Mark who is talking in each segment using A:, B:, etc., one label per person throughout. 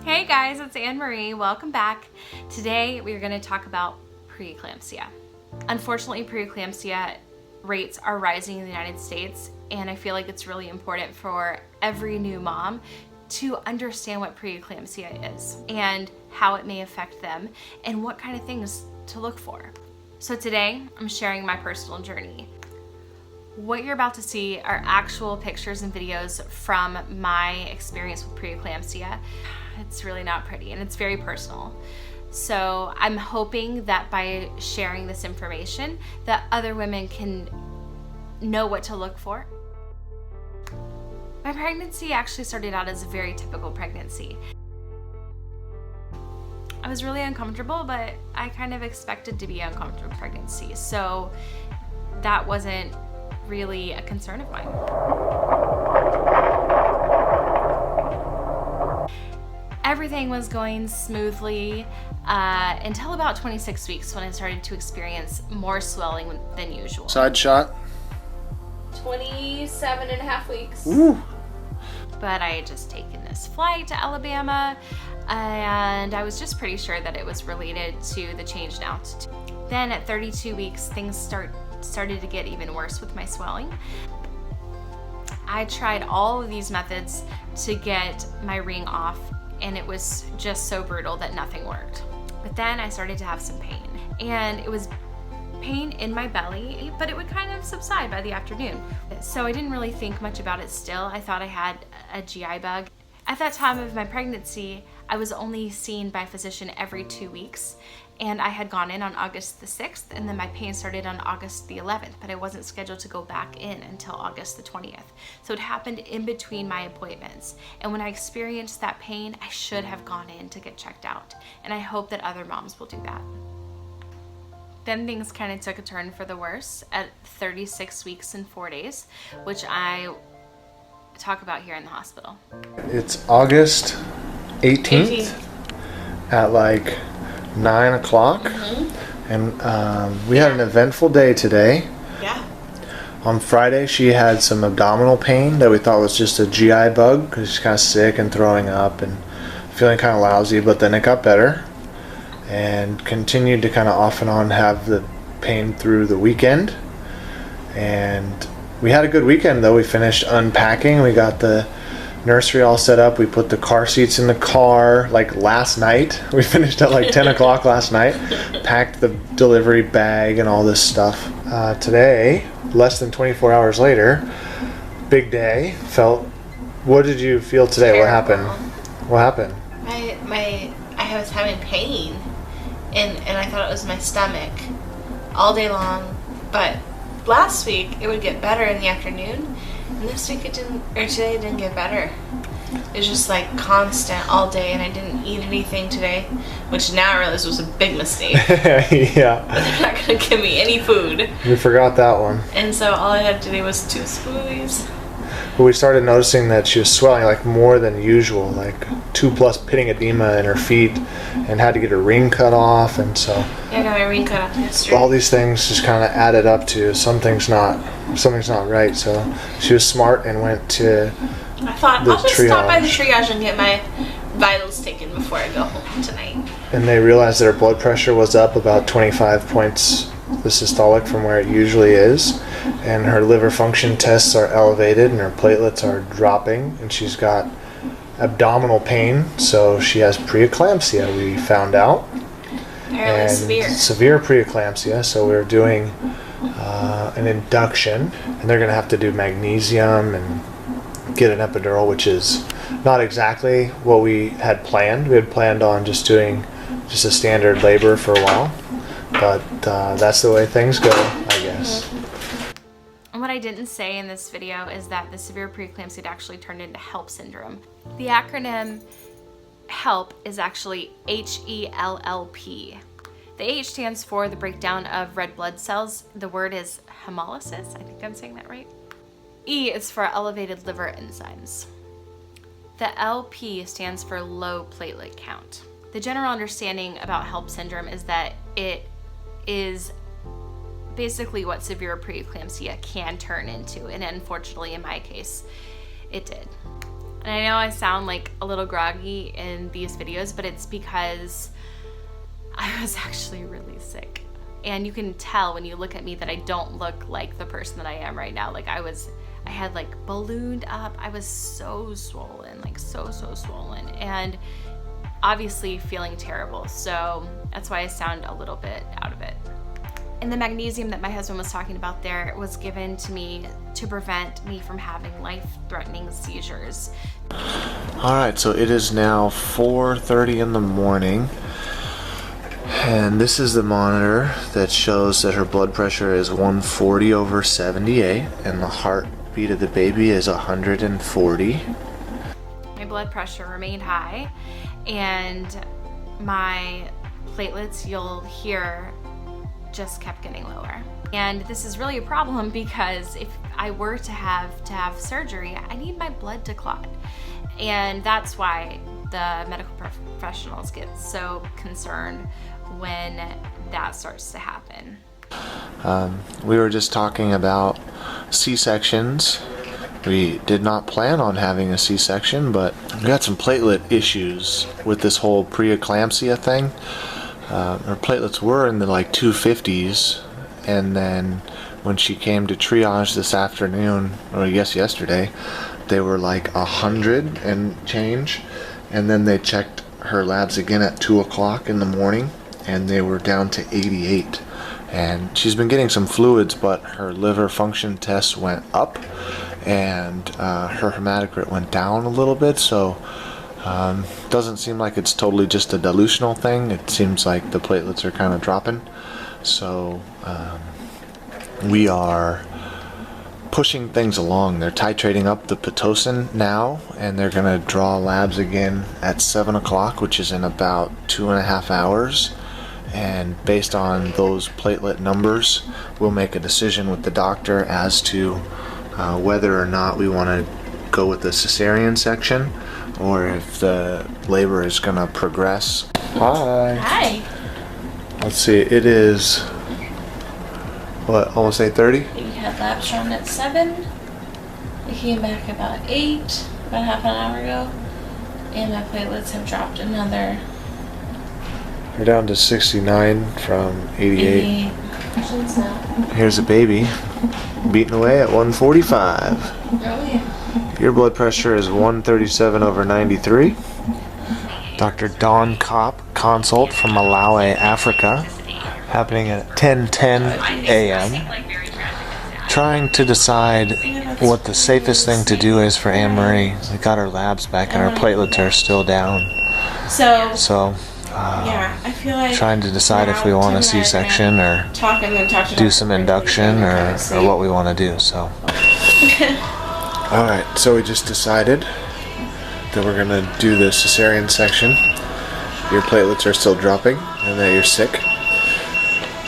A: Hey guys, it's Anne-Marie. Welcome back. Today we're going to talk about preeclampsia. Unfortunately, preeclampsia rates are rising in the United States, and I feel like it's really important for every new mom to understand what preeclampsia is and how it may affect them and what kind of things to look for. So today I'm sharing my personal journey. What you're about to see are actual pictures and videos from my experience with preeclampsia. It's really not pretty and it's very personal. So I'm hoping that by sharing this information that other women can know what to look for. My pregnancy actually started out as a very typical pregnancy. I was really uncomfortable, but I kind of expected to be uncomfortable with pregnancy. So that wasn't really a concern of mine. Everything was going smoothly until about 26 weeks when I started to experience more swelling than usual.
B: Side shot.
A: 27 and a half weeks.
B: Woo.
A: But I had just taken this flight to Alabama and I was just pretty sure that it was related to the change in altitude. Then at 32 weeks, things started to get even worse with my swelling. I tried all of these methods to get my ring off, and it was just so brutal that nothing worked. But then I started to have some pain, and it was pain in my belly, but it would kind of subside by the afternoon. So I didn't really think much about it still. I thought I had a GI bug. At that time of my pregnancy, I was only seen by a physician every 2 weeks, and I had gone in on August the 6th, and then my pain started on August the 11th, but I wasn't scheduled to go back in until August the 20th. So it happened in between my appointments, and when I experienced that pain, I should have gone in to get checked out, and I hope that other moms will do that. Then things kind of took a turn for the worse at 36 weeks and 4 days, which I talk about here in the hospital.
B: It's August 18th at like 9 o'clock. And we had an eventful day today.
A: Yeah.
B: On Friday she had some abdominal pain that we thought was just a GI bug because she's kind of sick and throwing up and feeling kind of lousy, but then it got better and continued to kind of off and on have the pain through the weekend. And we had a good weekend though. We finished unpacking. We got the nursery all set up. We put the car seats in the car like last night. We finished at like 10 o'clock last night. Packed the delivery bag and all this stuff. Today, less than 24 hours later, big day. What did you feel today?
C: Terrible.
B: What happened? What happened?
C: I was having pain and I thought it was my stomach all day long, but last week it would get better in the afternoon, and this week today it didn't get better. It was just like constant all day, and I didn't eat anything today, which now I realize was a big mistake.
B: Yeah.
C: They're not going to give me any food.
B: We forgot that one.
C: And so all I had today was 2 smoothies.
B: But we started noticing that she was swelling like more than usual, like 2+ pitting edema in her feet, and had to get her ring cut off. And so
C: Yeah, I got my ring cut off yesterday.
B: all these things just kind of added up to something's not right. So she was smart and went to
C: I thought
B: the
C: I'll just stop by the
B: triage.
C: triage and get my vitals taken before I go home tonight.
B: And they realized that her blood pressure was up about 25 points the systolic from where it usually is, and her liver function tests are elevated and her platelets are dropping, and she's got abdominal pain, so she has preeclampsia, we found out.
C: Apparently
B: And
C: severe.
B: preeclampsia, so we're doing an induction, and they're going to have to do magnesium and get an epidural, which is not exactly what we had planned. We had planned on just doing just a standard labor for a while, but that's the way things go, I guess.
A: And what I didn't say in this video is that the severe preeclampsia had actually turned into HELLP syndrome. The acronym HELP is actually HELLP. The H stands for the breakdown of red blood cells. The word is hemolysis. I think I'm saying that right. E is for elevated liver enzymes. The LP stands for low platelet count. The general understanding about HELLP syndrome is that it is basically what severe preeclampsia can turn into, and unfortunately in my case, it did. And I know I sound like a little groggy in these videos, but it's because I was actually really sick. And you can tell when you look at me that I don't look like the person that I am right now. Like I had like ballooned up. I was so swollen, like so swollen, and obviously feeling terrible. So that's why I sound a little bit out of it. And the magnesium that my husband was talking about there was given to me to prevent me from having life-threatening seizures.
B: All right, so it is now 4:30 in the morning, and this is the monitor that shows that her blood pressure is 140/78, and the heartbeat of the baby is 140.
A: My blood pressure remained high, and my platelets, you'll hear, just kept getting lower. And this is really a problem because if I were to have surgery, I need my blood to clot. And that's why the medical professionals get so concerned when that starts to happen.
B: We were just talking about C-sections. We did not plan on having a C-section, but we got some platelet issues with this whole preeclampsia thing. Her platelets were in the like 250s, and then when she came to triage this afternoon, or I guess yesterday, they were like 100 and change, and then they checked her labs again at 2 o'clock in the morning, and they were down to 88. And she's been getting some fluids, but her liver function tests went up, and her hematocrit went down a little bit, so doesn't seem like it's totally just a dilutional thing. It seems like the platelets are kind of dropping. So we are pushing things along. They're titrating up the Pitocin now, and they're going to draw labs again at 7 o'clock, which is in about 2.5 hours. And based on those platelet numbers, we'll make a decision with the doctor as to whether or not we want to go with the cesarean section, or if the labor is going to progress. Hi.
C: Hi.
B: Let's see, it is, what, almost 8:30?
C: We had labs run at 7. We came back about 8, about half an hour ago. And my platelets have dropped another.
B: We're down to 69 from 88.
C: Now.
B: Here's a baby beating away at 145.
C: Oh yeah.
B: Your blood pressure is 137/93. Dr. Dawn Kopp consult from Malawi, Africa, happening at 10:10 a.m. Trying to decide what the safest thing to do is for Anne Marie. We got her labs back and her platelets are still down. So
C: yeah, I feel like
B: trying to decide if we want a C-section or do some induction or what we want to do. So. Alright, so we just decided that we're going to do the cesarean section. Your platelets are still dropping and that you're sick.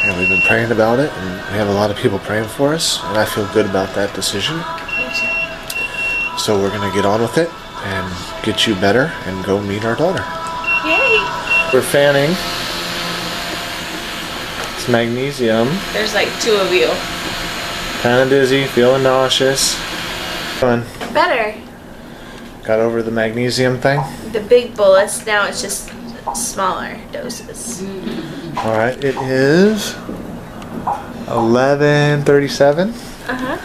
B: And we've been praying about it, and we have a lot of people praying for us, and I feel good about that decision. So we're going to get on with it and get you better and go meet our daughter.
C: Yay!
B: We're fanning. It's magnesium.
C: There's like 2 of you.
B: Kind of dizzy, feeling nauseous. Fun.
C: Better.
B: Got over the magnesium thing?
C: The big bolus, now it's just smaller doses.
B: Alright, it is 11:37.
C: Uh-huh.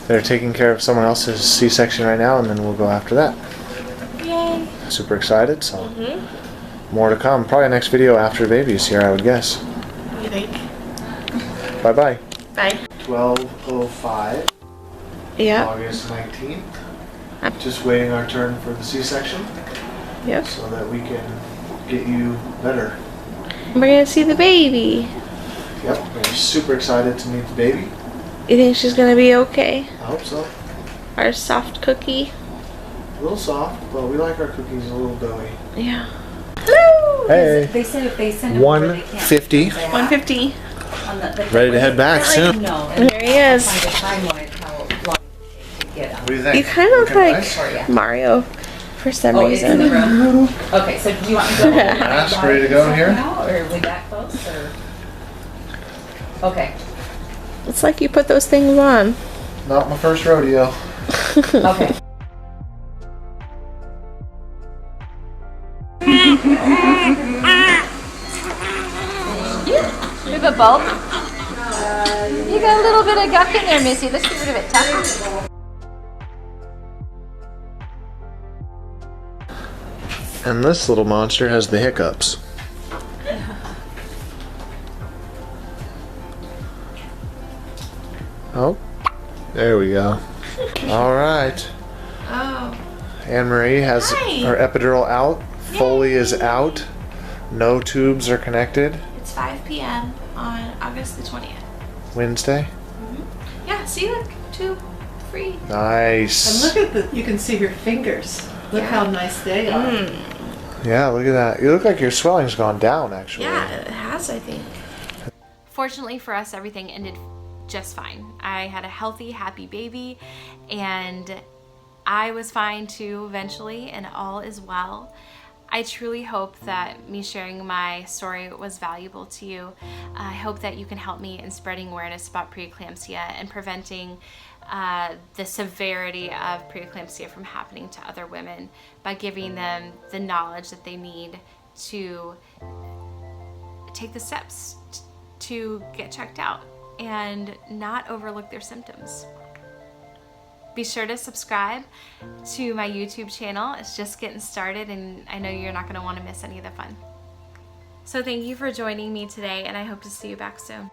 B: They're taking care of someone else's C-section right now, and then we'll go after that.
C: Yay.
B: Super excited, so more to come. Probably next video after the baby's here, I would guess.
C: You think?
B: Bye-bye.
C: Bye.
B: 12:05.
C: Yeah.
B: August 19th. Just waiting our turn for the C-section.
C: Yep.
B: So that we can get you better.
C: We're gonna see the baby.
B: Yep, we're super excited to meet the baby.
C: You think she's gonna be okay?
B: I hope so.
C: Our soft cookie.
B: A little soft, but we like our cookies a little doughy.
C: Yeah. Hello.
B: Hey.
D: They said if they send
B: 150.
C: 150.
B: Ready to head back soon.
D: No, and
C: There he is.
D: find a timeline how long it takes to get
B: What do you
C: You
B: think?
C: kind of look
B: Looking
C: like
B: nice?
C: Mario for some
D: Oh, it's in the
C: reason.
D: room? Okay, so do you want me to go?
B: Mask ready to go here?
D: Now, or are we that close, or? Okay,
C: It's like you put those things on.
B: Not my first rodeo.
D: okay.
E: bulb? You got a little bit of guck in there, Missy. Let's get rid of it. Tuck.
B: And this little monster has the hiccups. Oh, there we go. All right.
C: Oh.
B: Anne-Marie has
C: Hi.
B: her epidural out. Foley is out. No tubes are connected.
C: It's 5 p.m. on August the 20th.
B: Wednesday.
C: Yeah, see, look, tube free.
D: And
B: Nice.
D: look at you can see her fingers. Look
C: Yeah.
D: how nice they are.
B: Yeah, look at that. You look like your swelling's gone down, actually.
C: Yeah, it has, I think.
A: Fortunately for us, everything ended just fine. I had a healthy, happy baby, and I was fine too eventually, and all is well. I truly hope that me sharing my story was valuable to you. I hope that you can help me in spreading awareness about preeclampsia and preventing the severity of preeclampsia from happening to other women by giving them the knowledge that they need to take the steps to get checked out and not overlook their symptoms. Be sure to subscribe to my YouTube channel. It's just getting started, and I know you're not going to want to miss any of the fun. So thank you for joining me today, and I hope to see you back soon.